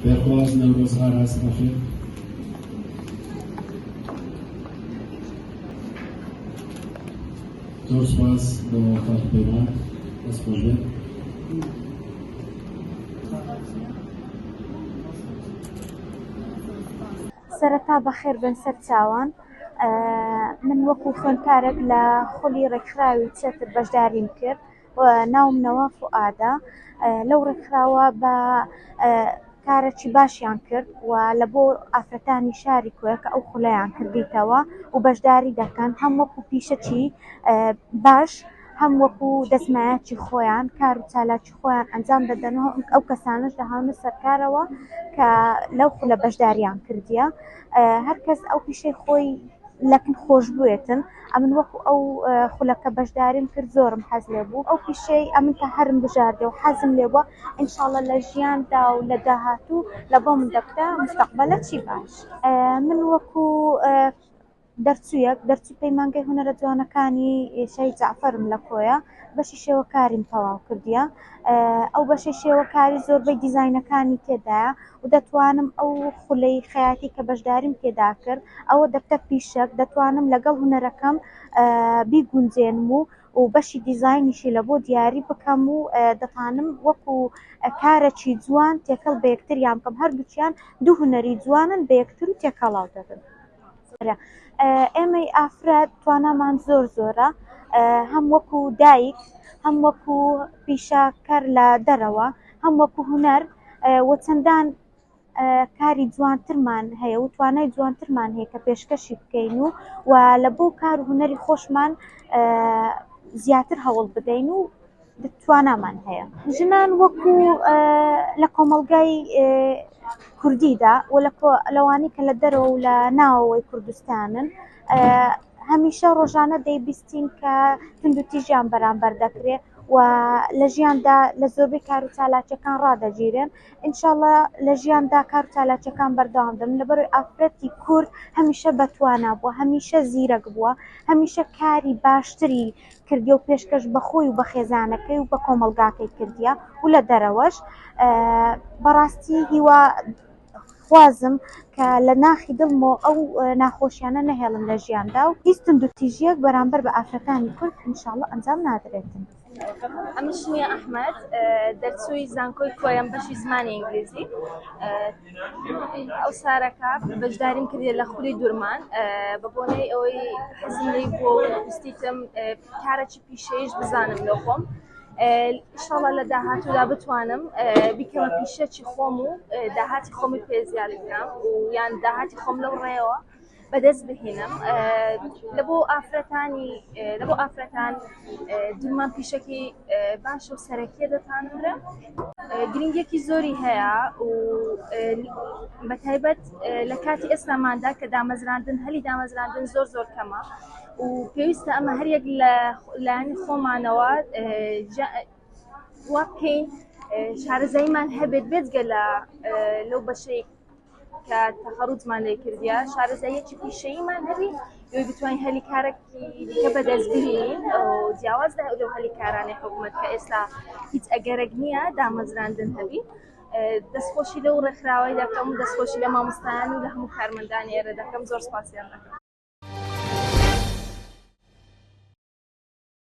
پێخواز نەورۆزغار هەست بەخێر. زۆر سوپاس بۆ خاڵپەیمان دەست خۆش بێت. سەرەتا بەخێر بن سەر چاوان. من وەکو خوێندکارێک لە خولی ڕێکخراوی چێتر بەشداریم کرد و ناومنەوە فوئادە. لەو ڕێکخراوە بە کارێکی باشیان کرد و لە بۆ ئافرەتانی شاری کوێر کە ئەو خولەیان کردیتەوە و بەشداری دەکەن، هەم وەکو پیشەکی باش هەم وەکو دەسمایەکی خۆیان کار و چالاکی خۆیان ئەنجام دەدەنەوە. ئەو کەسانش دەهاونە سەرکارەوە کە لەو خولە بەشداریان کردیە. هەرکەس ئەو پیشەی خۆی لەکن خۆش بوێتن. ئەمن وەکو ئەو خولەکە بەشداریم کرد زۆرم حەز لێ بوو. ئەو پیشەی ئەمن کە هەرم بژاردێ و حەزم لێ بووە ئینشاڵڵا لە ژیاندا و لە داهاتوو لە بۆ من دەبتە مستەقبەلە چی باش. من وەکو دەرچوو پەیمانگەی هونەرە جوانەکانی شەهید جەعفەرم لە کۆیە بەشی شێوەکاریم تەواو کردیە. ئەو بەشەی شێوەکاری زۆربەی دیزاینەکانی تێدایە و دەتوانم ئەو خولەی خەیاتی کە بەشداریم تێدا کرد ئەوە دەبتە پیشەک، دەتوانم لەگەڵ هونەرەکەم بیگونجێنم و بەشی دیزاینیشی لە بۆ دیاری بکەم و دەتوانم وەکو کارێکی جوان تێکەڵ بە یەکتریان بکەم. هەردووچیان دوو هونەری جوانن بە یەکتر و تێکەڵاو دەبن. ئێمەی ئافرەت توانامان زۆرە، هەم وەکو دایک، هەم وەکو پیشەکەر لە دەرەوە، هەم وەکو هونەر و چەندان کاری جوانترمان هەیە و توانای جوانترمان هەیە کە پێشکەشی بکەین و لە بۆ کار و هونەری خۆشمان زیاتر هەوڵ بدەین و توانامان هەیە. ژنان وەکو لە کۆمەڵگای کوردیدا و لەوانی کە لە دەرەوە و لە ناوەوەی کوردستانن هەمیشە ڕۆژانە دەیبیستین کە تند و تیژیان بەرامبەر دەکرێت و لە ژیاندا لە زۆربەی کار و چالاکیەکان ڕادەگیرێن. ئینشاڵڵا لە ژیاندا کار و چالاکیەکان بەردەوام دەبن لەبەرەوەی ئافرەتی کورد هەمیشە بەتوانا بووە، هەمیشە زیرەک بووە، هەمیشە کاری باشتری کردیە و پێشکەش بەخۆی و بە خێزانەکەی و بە کۆمەڵگاکەی کردیە و لە دەرەوەش. بەڕاستی هیوا خوازم کە لە ناخی دڵمەوە ئەو ناخۆشیانە نەهێڵن لە ژیاندا و هیچ تند و تیژیەک بەرامبەر بە ئافرەتانی کورد ئینشاڵڵا ئەنجام نادرێتن. ئەمە شنیە ئەحمەد، دەرچووی زانکۆی کۆیەم بەشی زمانی ئینگلیزی. ئەو سارەکە بەشداریم کردێ لە خولی دوورمان بە بۆنەی ئەوەی حەزم لێی بۆ ویستیتم کارێکی پیشەیش بزانم لە خۆم. ئینشاڵڵا لە داهاتوودا بتوانم بیکەمە پیشەکی خۆم و داهاتی خۆمی پێزیاد بکەم و یان داهاتی خۆم لەو ڕێەوە بەدەست بهێنم. لە بۆ ئافرەتان دوورمان پیشەکی باشە و سەرەکیە دەتانرە. گرنگێکی زۆری هەیە و بەتایبەت لە کاتی ئێستاماندا کە دامەزراندن هەلی دامەزراندن زۆر کەمە و پێویستە ئەمە هەریەک لە لایەنی خۆمانەوە وا بکەین شارەزاییمان هەبێت بێجگە لەو بەشەی کە تەخەڕوجمان لێ کردیە شارەزاییەکی پیشەییمان هەبی یۆی بتوانین هەلی کارێکی دیکە بەدەست بهێنین و جیاواز لەو هەلی کارانی حکوومەت کە ئێستا هیچ ئەگەرێک نییە دامەزراندن هەبی. دەستخۆشی لەو ڕێکخراوەی دەکەم و دەستخۆشی لە مامۆستایان و لە هەموو کارمەندانی ئێرە دەکەم. زۆر سپاسیان دەکەم.